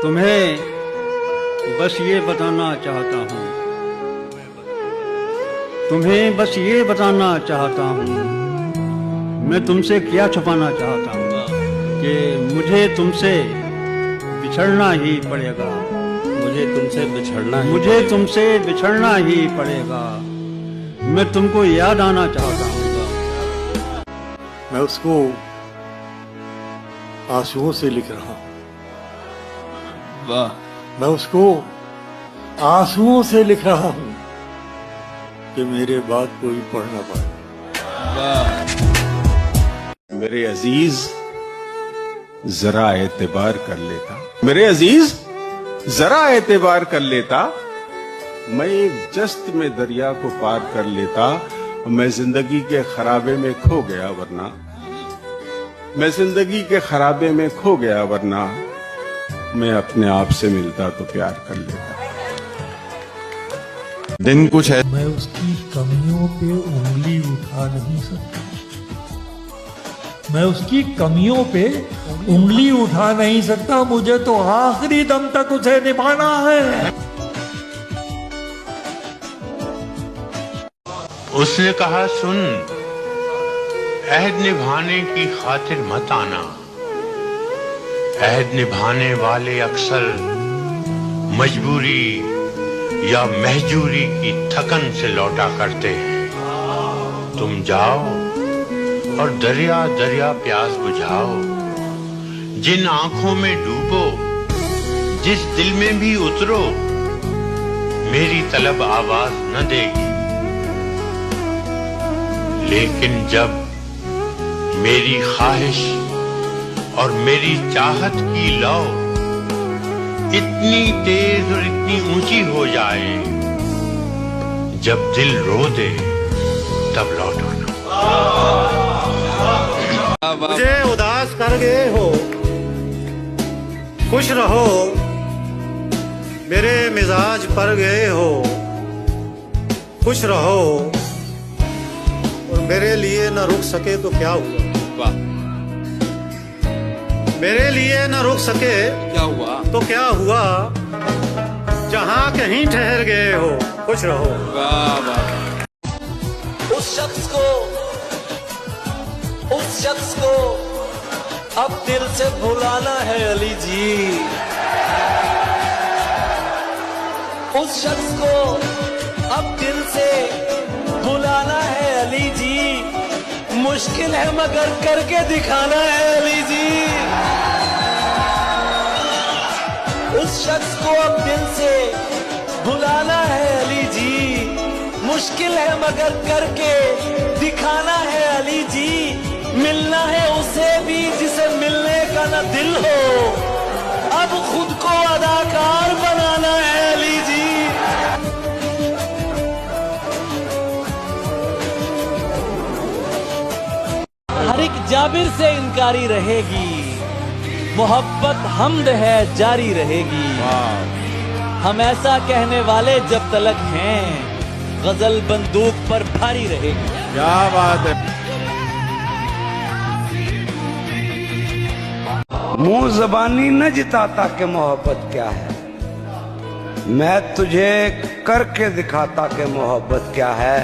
तुम्हें बस ये बताना चाहता हूँ, तुम्हें बस ये बताना चाहता हूँ, मैं तुमसे क्या छुपाना चाहता हूँ कि मुझे तुमसे बिछड़ना ही पड़ेगा, मुझे तुमसे बिछड़ना ही पड़ेगा, मैं तुमको याद आना चाहता हूँ। मैं उसको आंसुओं से लिख रहा हूँ। वाह, मैं उसको आंसुओं से लिख रहा हूँ कि मेरे बाद कोई पढ़ ना पाए। वाह। मेरे अजीज जरा एतबार कर लेता, मेरे अजीज जरा एतबार कर लेता, मैं एक जस्त में दरिया को पार कर लेता, मैं जिंदगी के खराबे में खो गया वरना, मैं जिंदगी के खराबे में खो गया वरना, मैं अपने आप से मिलता तो प्यार कर लेता। दिन कुछ है, मैं उसकी कमियों पे उंगली उठा नहीं सकता, मैं उसकी कमियों पे उंगली उठा नहीं सकता, मुझे तो आखिरी दम तक उसे निभाना है। उसने कहा, सुन, अहद निभाने की खातिर मत आना, अहद निभाने वाले अक्सर मजबूरी या महजूरी की थकन से लौटा करते हैं। तुम जाओ और दरिया दरिया प्यास बुझाओ, जिन आंखों में डूबो, जिस दिल में भी उतरो, मेरी तलब आवाज न देगी, लेकिन जब मेरी ख्वाहिश और मेरी चाहत की लौ इतनी तेज और इतनी ऊंची हो जाए, जब दिल रो दे तब लौटो ना। मुझे उदास कर गए हो, खुश रहो, मेरे मिजाज पर गए हो, खुश रहो, और मेरे लिए न रुक सके तो क्या हुआ। वाह, मेरे लिए न रुक सके क्या हुआ, तो क्या हुआ, जहां कहीं ठहर गए हो, खुश रहो। वाह वाह। उस शख्स को अब दिल से भुलाना है अली जी, उस शख्स को अब दिल से भुलाना है अली जी, मुश्किल है मगर करके दिखाना है अली जी। उस शख्स को अब दिल से भुलाना है अली जी, मुश्किल है मगर करके दिखाना है अली जी। मिलना है उसे भी जिसे मिलने का न दिल हो, अब खुद को अदाकार बनाना है अली जी। हर एक जाबिर से इनकारी रहेगी, मोहब्बत हमद है जारी रहेगी। हम ऐसा कहने वाले जब तलक हैं, गजल बंदूक पर भारी रहेगी। क्या बात है। मुंह जबानी न जिताता कि मोहब्बत क्या है, मैं तुझे करके दिखाता कि मोहब्बत क्या है।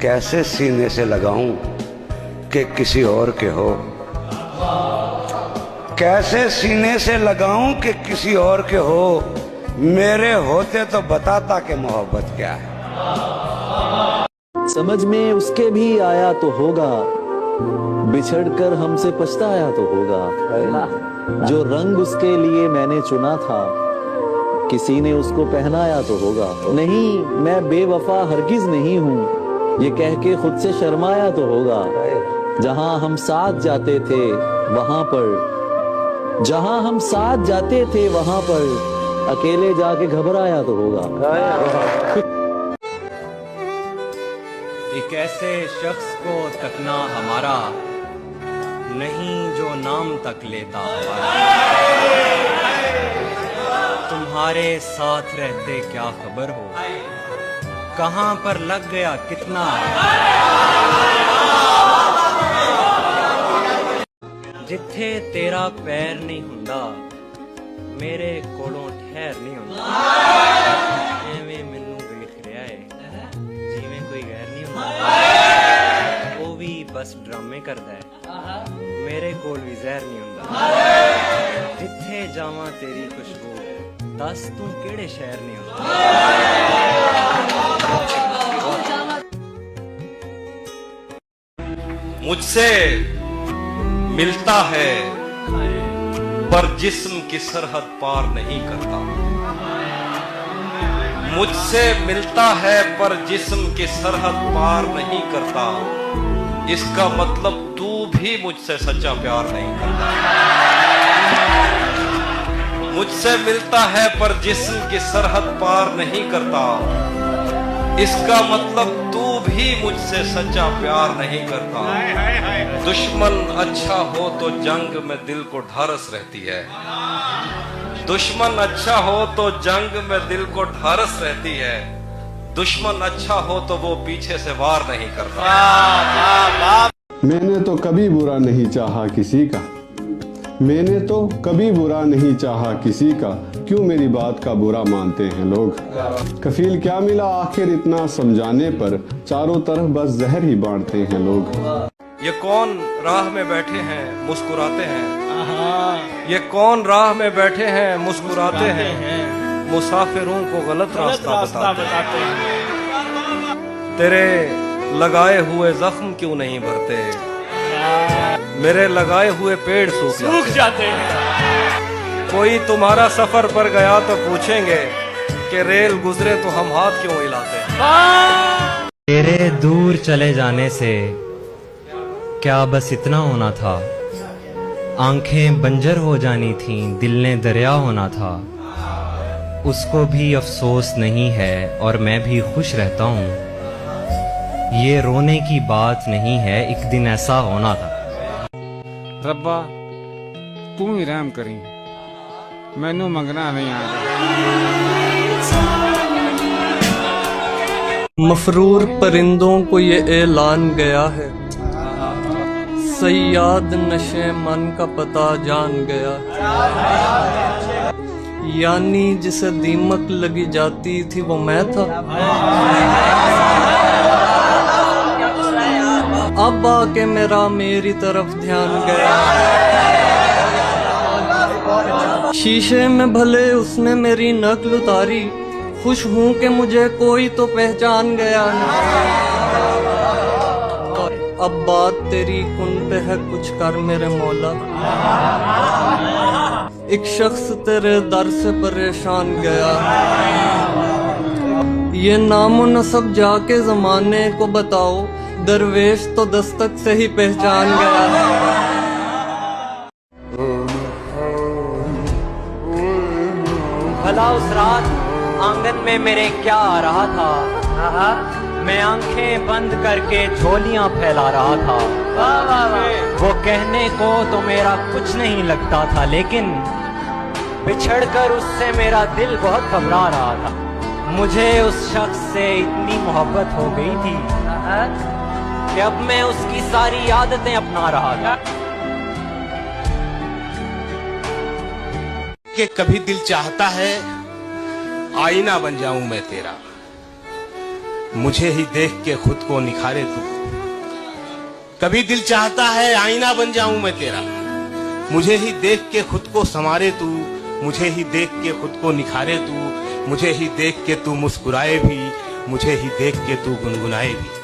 कैसे सीने से लगाऊं कि किसी और के हो, कैसे सीने से लगाऊं कि किसी और के हो, मेरे होते तो बताता कि मोहब्बत क्या है। समझ में उसके भी आया तो होगा, बिछड़कर हमसे पछताया तो होगा। जो रंग उसके लिए मैंने चुना था, किसी ने उसको पहनाया तो होगा। नहीं, मैं बेवफा हरगिज नहीं हूँ, ये कह के खुद से शर्माया तो होगा। जहां हम साथ जाते थे वहां पर, जहां हम साथ जाते थे वहां पर, अकेले जाके घबराया तो होगा। एक ऐसे शख्स को तकना हमारा नहीं जो नाम तक लेता हमारा, तुम्हारे साथ रहते क्या खबर हो, कहां पर लग गया कितना। जिथे तेरा पैर नहीं हुंदा मेरे कोलों ठहर नहीं होंदा एवें मैनू वेख रहा है जिवें कोई गैर नहीं होंदा वो भी बस ड्रामे करदा है मेरे कोल भी जहर नहीं होंदा जिथे जावां तेरी खुशबू दस तू केड़े शहर नहीं होंदा मुझसे मिलता है पर जिस्म की सरहद पार नहीं करता मुझसे मिलता है पर जिस्म की सरहद पार नहीं करता इसका मतलब तू भी मुझसे सच्चा प्यार नहीं करता मुझसे मिलता है पर जिस्म की सरहद पार नहीं करता इसका मतलब तू भी मुझसे सच्चा प्यार नहीं करता दुश्मन अच्छा हो तो जंग में दिल को ढारस रहती है दुश्मन अच्छा हो तो जंग में दिल को ढारस रहती है दुश्मन अच्छा हो तो वो पीछे से वार नहीं करता मैंने तो कभी बुरा नहीं चाहा किसी का मैंने तो कभी बुरा नहीं चाहा किसी का क्यों मेरी बात का बुरा मानते हैं लोग कफील क्या मिला आखिर इतना समझाने पर चारों तरफ बस जहर ही बांटते हैं लोग ये कौन राह में बैठे हैं मुस्कुराते हैं ये कौन राह में बैठे हैं मुस्कुराते हैं मुसाफिरों को गलत रास्ता बताते हैं तेरे लगाए हुए जख्म क्यों नहीं भरते मेरे लगाए हुए पेड़ सूख जाते हैं कोई तुम्हारा सफर पर गया तो पूछेंगे कि रेल गुजरे तो हम हाथ क्यों हिलाते हैं तेरे दूर चले जाने से क्या बस इतना होना था आंखें बंजर हो जानी थीं दिल ने दरिया होना था उसको भी अफसोस नहीं है और मैं भी खुश रहता हूँ ये रोने की बात नहीं है एक दिन ऐसा होना था रब्बा तू ही रहम करी मैनू मंगना नहीं आता मफरूर परिंदों को ये ऐलान गया है सयाद नशे मन का पता जान गया यानी जिसे दीमक लगी जाती थी वो मैं था अब आके मेरी तरफ ध्यान गया शीशे में भले उसने मेरी नकल उतारी खुश हूँ कि मुझे कोई तो पहचान गया अब बात तेरी कुन पे है कुछ कर मेरे मौला एक शख्स तेरे दर से परेशान गया ये नामो नसब जाके जमाने को बताओ दरवेश तो दस्तक से ही पहचान गया भला उस रात आंगन में मेरे क्या आ रहा था मैं आंखें बंद करके झोलियां फैला रहा था वो कहने को तो मेरा कुछ नहीं लगता था लेकिन बिछड़कर उससे मेरा दिल बहुत घबरा रहा था मुझे उस शख्स से इतनी मोहब्बत हो गई थी कि अब मैं उसकी सारी आदतें अपना रहा था कि कभी दिल चाहता है आईना बन जाऊं मैं तेरा मुझे ही देख के खुद को निखारे तू कभी दिल चाहता है आईना बन जाऊं मैं तेरा मुझे ही देख के खुद को संवारे तू मुझे ही देख के खुद को निखारे तू मुझे ही देख के तू मुस्कुराए भी मुझे ही देख के तू गुनगुनाए भी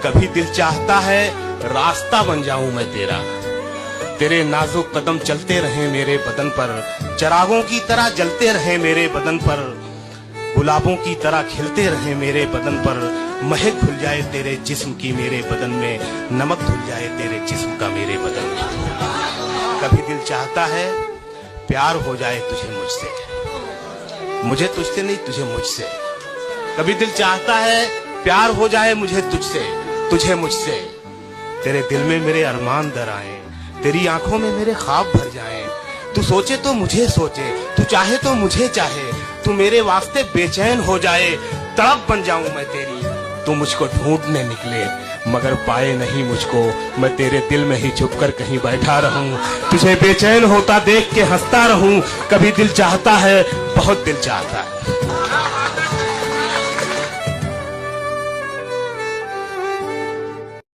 कभी दिल चाहता है रास्ता बन जाऊं मैं तेरा तेरे नाजुक कदम चलते रहे मेरे बदन पर चिरागों की तरह जलते रहे मेरे बदन पर गुलाबों की तरह खिलते रहे मेरे बदन पर महक घुल जाए तेरे जिस्म की मेरे बदन में नमक घुल जाए तेरे जिस्म का मेरे बदन में कभी दिल चाहता है प्यार हो जाए तुझे मुझसे मुझे तुझसे नहीं तुझे मुझसे कभी दिल चाहता है प्यार हो जाए मुझे तुझसे तुझे मुझसे तेरे दिल में मेरे अरमान दर आए तेरी आंखों में मेरे ख्वाब भर जाएं तू सोचे तो मुझे सोचे तू चाहे तो मुझे चाहे तू मेरे वास्ते बेचैन हो जाए तड़प बन जाऊं मैं तेरी तू मुझको ढूंढने निकले मगर पाए नहीं मुझको, मैं तेरे दिल में ही छुपकर कहीं बैठा रहूं, तुझे बेचैन होता देख के हंसता रहूं। कभी दिल चाहता है, बहुत दिल चाहता है।